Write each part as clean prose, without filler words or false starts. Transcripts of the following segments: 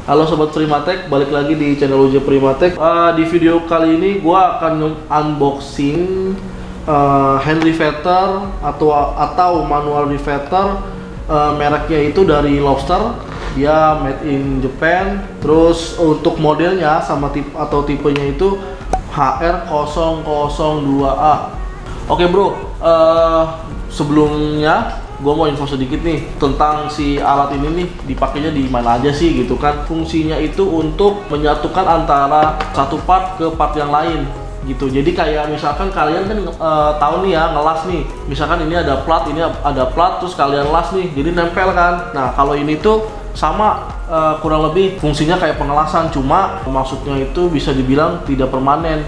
Halo Sobat Primatek, balik lagi di channel Uja Primatek. Di video kali ini gua akan unboxing hand riveter atau manual riveter, mereknya itu dari Lobster. Dia made in Japan. Terus untuk modelnya sama tipenya itu HR002A. Oke bro, sebelumnya gue mau info sedikit nih tentang si alat ini nih, dipakainya di mana aja sih gitu kan. Fungsinya itu untuk menyatukan antara satu part ke part yang lain gitu. Jadi kayak misalkan kalian kan tahu nih ya, ngelas nih, misalkan ini ada plat, ini ada plat, terus kalian las nih, jadi nempel kan. Nah kalau ini tuh sama, kurang lebih fungsinya kayak pengelasan, cuma maksudnya itu bisa dibilang tidak permanen.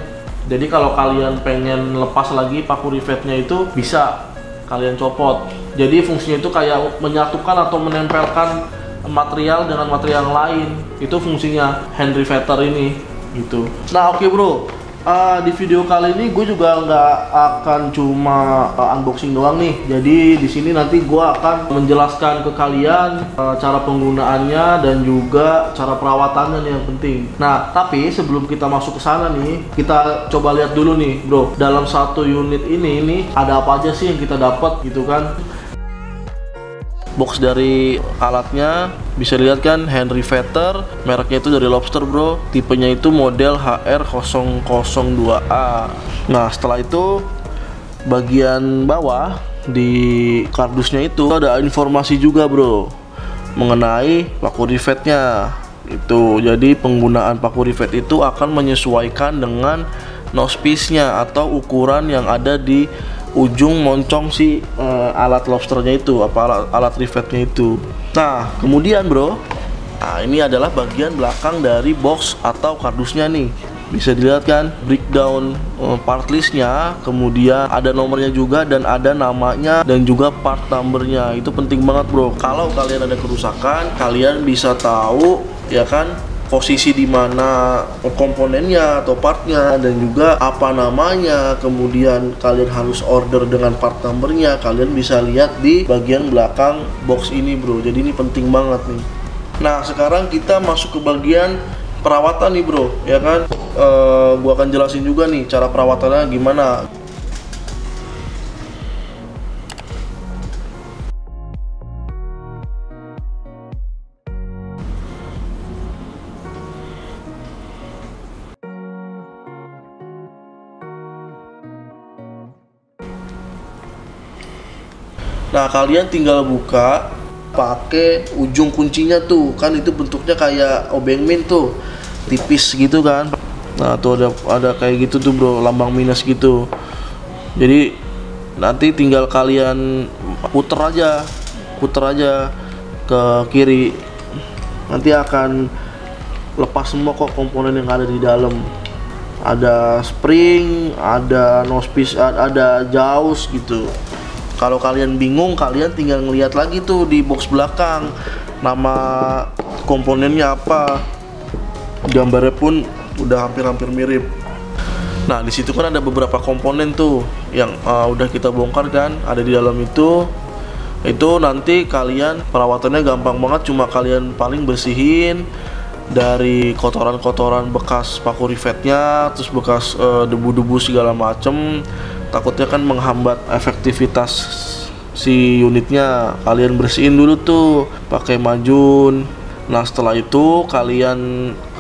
Jadi kalau kalian pengen lepas lagi paku rivetnya itu bisa kalian copot. Jadi fungsinya itu kayak menyatukan atau menempelkan material dengan material yang lain. Itu fungsinya hand riveter ini gitu. Nah oke bro, di video kali ini gue juga nggak akan cuma unboxing doang nih. Jadi di sini nanti gue akan menjelaskan ke kalian cara penggunaannya dan juga cara perawatannya yang penting. Nah tapi sebelum kita masuk ke sana nih, kita coba lihat dulu nih bro, dalam satu unit ini ada apa aja sih yang kita dapat gitu kan. Box dari alatnya bisa dilihat kan, hand riveter, mereknya itu dari Lobster bro, tipenya itu model HR002A. Nah setelah itu bagian bawah di kardusnya itu ada informasi juga bro mengenai paku rivetnya itu. Jadi penggunaan paku rivet itu akan menyesuaikan dengan nose piece-nya atau ukuran yang ada di ujung moncong si alat lobsternya itu, alat rivetnya itu. Nah kemudian bro, ini adalah bagian belakang dari box atau kardusnya nih. Bisa dilihat kan breakdown part listnya, kemudian ada nomornya juga dan ada namanya dan juga part numbernya. Itu penting banget bro. Kalau kalian ada kerusakan, kalian bisa tahu ya kan posisi di mana komponennya atau partnya dan juga apa namanya. Kemudian kalian harus order dengan part numbernya, kalian bisa lihat di bagian belakang box ini bro. Jadi ini penting banget nih. Nah sekarang kita masuk ke bagian perawatan nih bro ya kan. Gua akan jelasin juga nih cara perawatannya gimana. Nah kalian tinggal buka pakai ujung kuncinya tuh kan, itu bentuknya kayak obeng min tuh, tipis gitu kan. Nah tuh ada kayak gitu tuh bro, lambang minus gitu. Jadi nanti tinggal kalian puter aja ke kiri, nanti akan lepas semua kok komponen yang ada di dalam. Ada spring, ada nose piece, ada jaws gitu. Kalau kalian bingung, kalian tinggal ngeliat lagi tuh di box belakang, nama komponennya apa, gambarnya pun udah hampir mirip. Nah di situ kan ada beberapa komponen tuh yang udah kita bongkar kan, ada di dalam itu. Itu nanti kalian perawatannya gampang banget, cuma kalian paling bersihin dari kotoran-kotoran bekas paku rivetnya, terus bekas debu-debu segala macem. Takutnya kan menghambat efektivitas si unitnya. Kalian bersihin dulu tuh pakai majun. Nah setelah itu kalian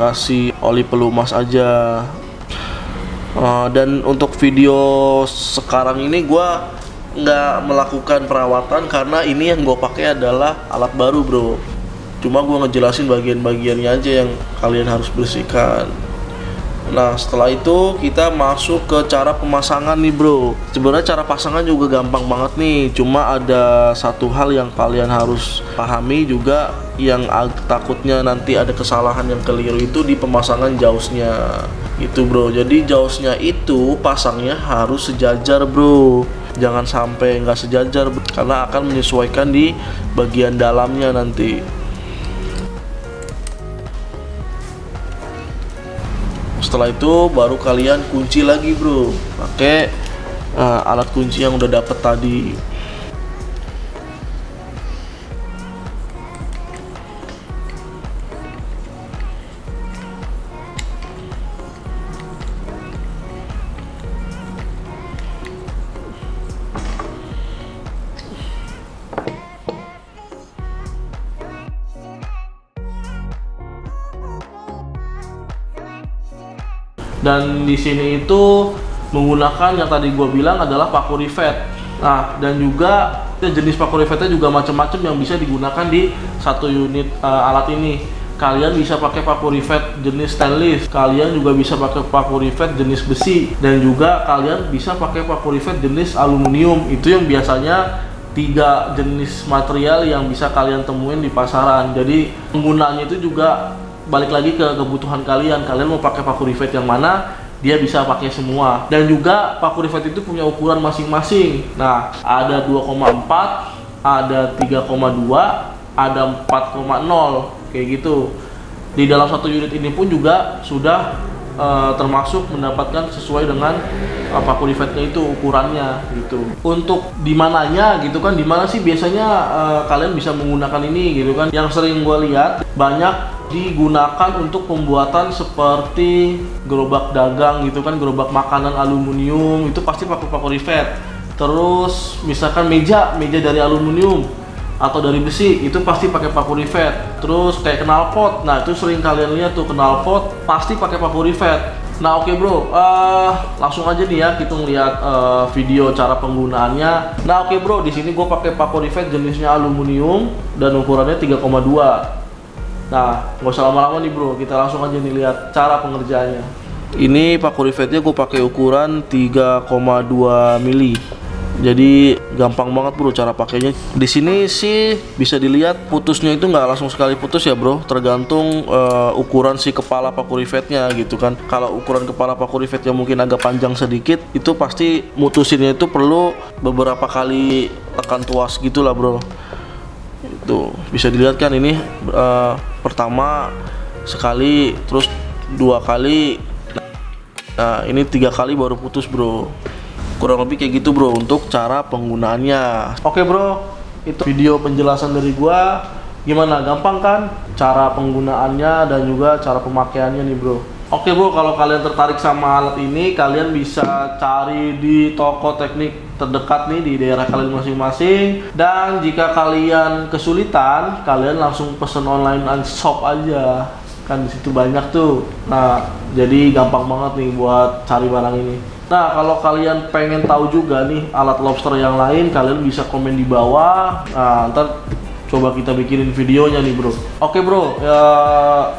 kasih oli pelumas aja. Dan untuk video sekarang ini gua nggak melakukan perawatan karena ini yang gue pakai adalah alat baru bro. Cuma gue ngejelasin bagian-bagiannya aja yang kalian harus bersihkan. Nah setelah itu kita masuk ke cara pemasangan nih bro. Sebenarnya cara pasangan juga gampang banget nih, cuma ada satu hal yang kalian harus pahami juga, yang takutnya nanti ada kesalahan yang keliru itu di pemasangan jawsnya itu bro. Jadi jawsnya itu pasangnya harus sejajar bro, jangan sampai nggak sejajar karena akan menyesuaikan di bagian dalamnya nanti. Setelah itu baru kalian kunci lagi bro, pakai alat kunci yang udah dapet tadi. Dan di sini itu menggunakan yang tadi gua bilang adalah paku rivet. Nah, dan juga jenis paku rivetnya juga macam-macam yang bisa digunakan di satu unit alat ini. Kalian bisa pakai paku rivet jenis stainless, kalian juga bisa pakai paku rivet jenis besi, dan juga kalian bisa pakai paku rivet jenis aluminium. Itu yang biasanya 3 jenis material yang bisa kalian temuin di pasaran. Jadi penggunaannya itu juga balik lagi ke kebutuhan kalian. Kalian mau pakai paku rivet yang mana, dia bisa pakai semua. Dan juga paku rivet itu punya ukuran masing-masing. Nah, ada 2,4, ada 3,2, ada 4,0 kayak gitu. Di dalam satu unit ini pun juga sudah termasuk mendapatkan sesuai dengan paku rivetnya itu ukurannya gitu. Untuk di mananya gitu kan, di mana sih biasanya kalian bisa menggunakan ini gitu kan? Yang sering gue lihat banyak digunakan untuk pembuatan seperti gerobak dagang gitu kan, gerobak makanan aluminium itu pasti pakai paku rivet. Terus misalkan meja dari aluminium atau dari besi itu pasti pakai paku rivet. Terus kayak knalpot, nah itu sering kalian lihat tuh, knalpot pasti pakai paku rivet. Nah oke bro, langsung aja nih ya kita ngeliat video cara penggunaannya. Nah oke bro, di sini gue pakai paku rivet jenisnya aluminium dan ukurannya 3,2. Nah, nggak usah lama-lama nih bro, kita langsung aja nih lihat cara pengerjaannya. Ini paku rivetnya gue pakai ukuran 3,2 mili. Jadi gampang banget bro cara pakainya. Di sini sih bisa dilihat putusnya itu nggak langsung sekali putus ya bro, tergantung ukuran si kepala paku rivetnya gitu kan. Kalau ukuran kepala paku rivetnya mungkin agak panjang sedikit, itu pasti mutusinnya itu perlu beberapa kali tekan tuas gitulah bro. Itu bisa dilihat kan, ini pertama sekali, terus 2 kali, nah ini 3 kali baru putus bro. Kurang lebih kayak gitu bro untuk cara penggunaannya. Oke bro, itu video penjelasan dari gua. Gimana, gampang kan cara penggunaannya dan juga cara pemakaiannya nih bro. Oke bro, kalau kalian tertarik sama alat ini, kalian bisa cari di toko teknik terdekat nih di daerah kalian masing-masing. Dan jika kalian kesulitan, kalian langsung pesen online shop aja. Kan di situ banyak tuh. Nah, jadi gampang banget nih buat cari barang ini. Nah, kalau kalian pengen tahu juga nih alat lobster yang lain, kalian bisa komen di bawah. Nah, ntar coba kita bikinin videonya nih bro. Oke bro, ya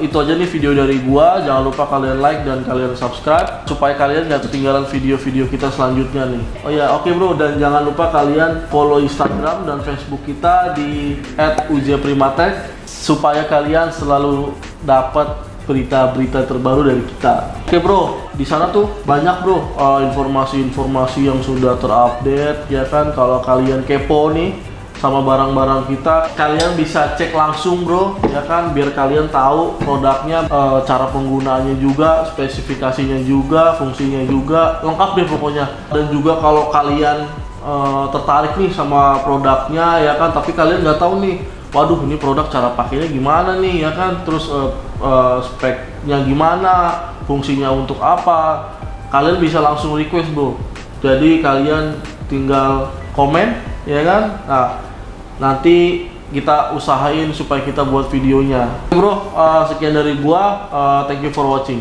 itu aja nih video dari gua. Jangan lupa kalian like dan kalian subscribe supaya kalian gak ketinggalan video-video kita selanjutnya nih. Oh ya, oke bro, dan jangan lupa kalian follow Instagram dan Facebook kita di @ujiaprimatek supaya kalian selalu dapat berita-berita terbaru dari kita. Oke bro, di sana tuh banyak bro informasi-informasi yang sudah terupdate ya kan. Kalau kalian kepo nih sama barang-barang kita, kalian bisa cek langsung bro ya kan, biar kalian tahu produknya, cara penggunaannya juga, spesifikasinya juga, fungsinya juga, lengkap deh pokoknya. Dan juga kalau kalian tertarik nih sama produknya ya kan, tapi kalian nggak tahu nih, waduh ini produk cara pakainya gimana nih ya kan, terus speknya gimana, fungsinya untuk apa, kalian bisa langsung request bro. Jadi kalian tinggal komen ya kan. Nah, nanti kita usahain supaya kita buat videonya. Bro, sekian dari gua. Thank you for watching.